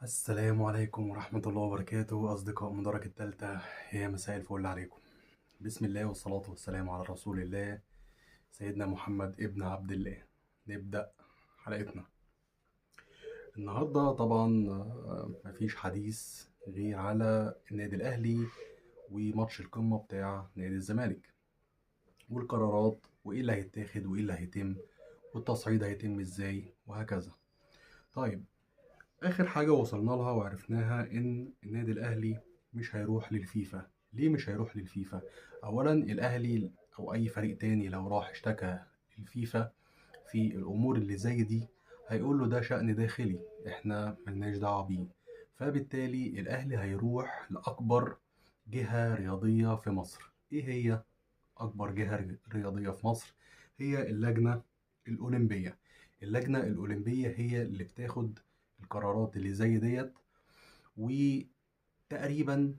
السلام عليكم ورحمة الله وبركاته أصدقاء من درجة التالتة. يا مساء الفل عليكم. بسم الله والصلاة والسلام على رسول الله سيدنا محمد ابن عبد الله. نبدأ حلقتنا النهاردة. طبعا مفيش حديث غير على النادي الأهلي وماتش القمة بتاع نادي الزمالك والقرارات وإيه اللي هيتاخد وإيه اللي هيتم والتصعيد هيتم إزاي وهكذا. طيب، آخر حاجة وصلنا لها وعرفناها إن النادي الأهلي مش هيروح للفيفا. ليه مش هيروح للفيفا؟ أولا الأهلي أو أي فريق تاني لو راح اشتكى الفيفا في الأمور اللي زي دي هيقول له ده شأن داخلي، إحنا ملناش دعوة بيه. فبالتالي الأهلي هيروح لأكبر جهة رياضية في مصر. إيه هي أكبر جهة رياضية في مصر؟ هي اللجنة الأولمبية. اللجنة الأولمبية هي اللي بتاخد القرارات اللي زي ديت، وتقريبا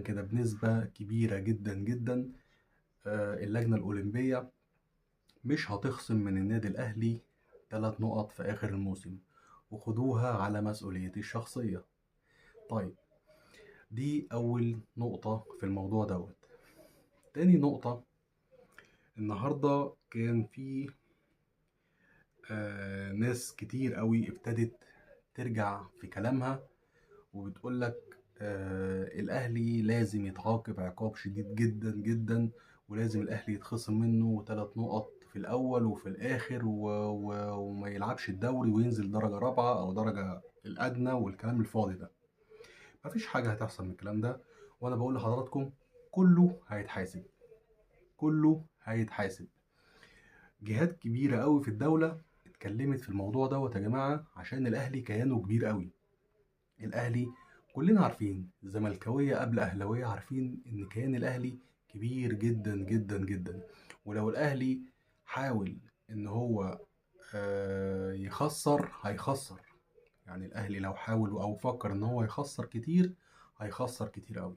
كده بنسبة كبيرة جدا جدا اللجنة الأولمبية مش هتخصم من النادي الأهلي 3 نقط في آخر الموسم، وخدوها على مسؤوليتي الشخصية. طيب، دي أول نقطة في الموضوع دوت. تاني نقطة، النهاردة كان في ناس كتير قوي ابتدت ترجع في كلامها وبتقول لك الأهلي لازم يتعاقب عقاب شديد جدا جدا، ولازم الأهلي يتخصم منه 3 نقط في الأول وفي الآخر وما يلعبش الدوري وينزل درجة رابعة أو درجة الأدنى والكلام الفاضي ده. مفيش حاجة هتحصل من الكلام ده، وأنا بقول لحضراتكم كله هيتحاسب. كله هيتحاسب. جهات كبيرة قوي في الدولة اتكلمت في الموضوع دوت يا جماعة، عشان الأهلي كيانه كبير قوي. الأهلي كلنا عارفين، زملكاوية قبل أهلاوية عارفين إن كيان الأهلي كبير جدا جدا جدا. ولو الأهلي حاول إن هو يخسر هيخسر. يعني الأهلي لو حاول أو فكر إن هو يخسر كتير هيخسر كتير قوي،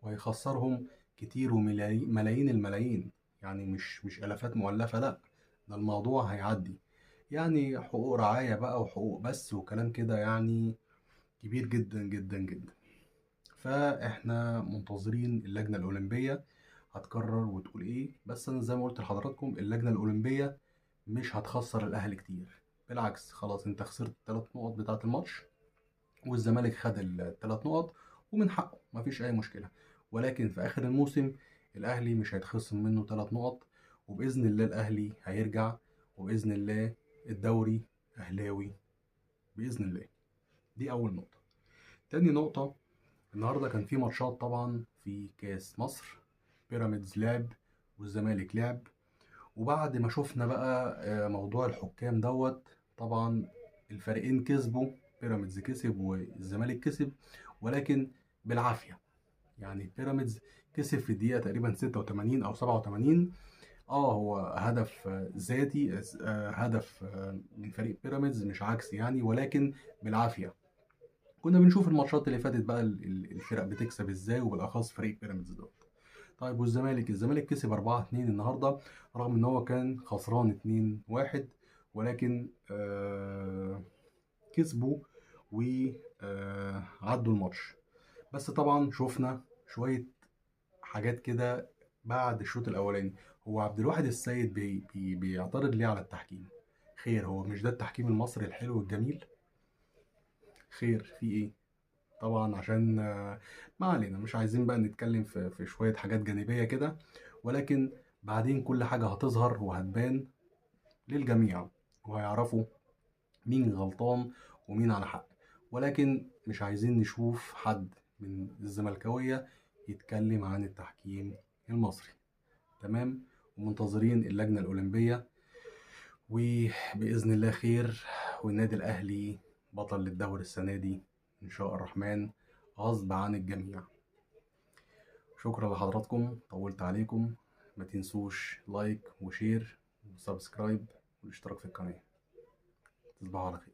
وهيخسرهم كتير وملايين الملايين. يعني مش آلافات مؤلفة، لأ، ده الموضوع هيعدي. يعني حقوق رعاية بقى وحقوق بس وكلام كده، يعني كبير جدا جدا جدا. فاحنا منتظرين اللجنة الأولمبية هتقرر وتقول ايه. بس انا زي ما قلت لحضراتكم اللجنة الأولمبية مش هتخسر الأهلي كتير، بالعكس. خلاص انت خسرت 3 نقط بتاعة الماتش، والزمالك خد ال3 نقط ومن حقه، مفيش أي مشكلة. ولكن في آخر الموسم الأهلي مش هيتخصم منه 3 نقط، وبإذن الله الأهلي هيرجع، وبإذن الله الدوري أهلاوي بإذن الله. دي أول نقطة. تاني نقطة، النهارده كان في ماتشات طبعا في كاس مصر. بيراميدز لعب والزمالك لعب، وبعد ما شفنا بقى موضوع الحكام دوت، طبعا الفريقين كسبوا. بيراميدز كسب والزمالك كسب، ولكن بالعافية. يعني بيراميدز كسب في الدقيقة تقريبا 86 أو 87. هو هدف ذاتي، هدف من فريق بيراميدز مش عكسي يعني، ولكن بالعافية. كنا بنشوف الماتشات اللي فاتت بقى الفرق بتكسب ازاي، وبالاخص فريق بيراميدز دوت. طيب، والزمالك كسب 4-2 النهارده، رغم ان هو كان خسران 2-1، ولكن كسبوا وعدوا الماتش. بس طبعا شفنا شوية حاجات كده بعد الشوط الاولاني. هو عبد الواحد السيد بيعترض ليه على التحكيم؟ خير، هو مش ده التحكيم المصري الحلو الجميل؟ خير في ايه؟ طبعا عشان ما علينا، مش عايزين بقى نتكلم في شوية حاجات جانبية كده، ولكن بعدين كل حاجة هتظهر وهتبان للجميع، وهيعرفوا مين غلطان ومين على حق. ولكن مش عايزين نشوف حد من الزملكاوية يتكلم عن التحكيم المصري. تمام، ومنتظرين اللجنة الأولمبية، وبإذن الله خير، والنادي الأهلي بطل للدوري السنة دي إن شاء الرحمن، غصب عن الجميع. شكرا لحضراتكم، طولت عليكم. ما تنسوش لايك وشير وسبسكرايب والاشتراك في القناة. تصبحوا على خير.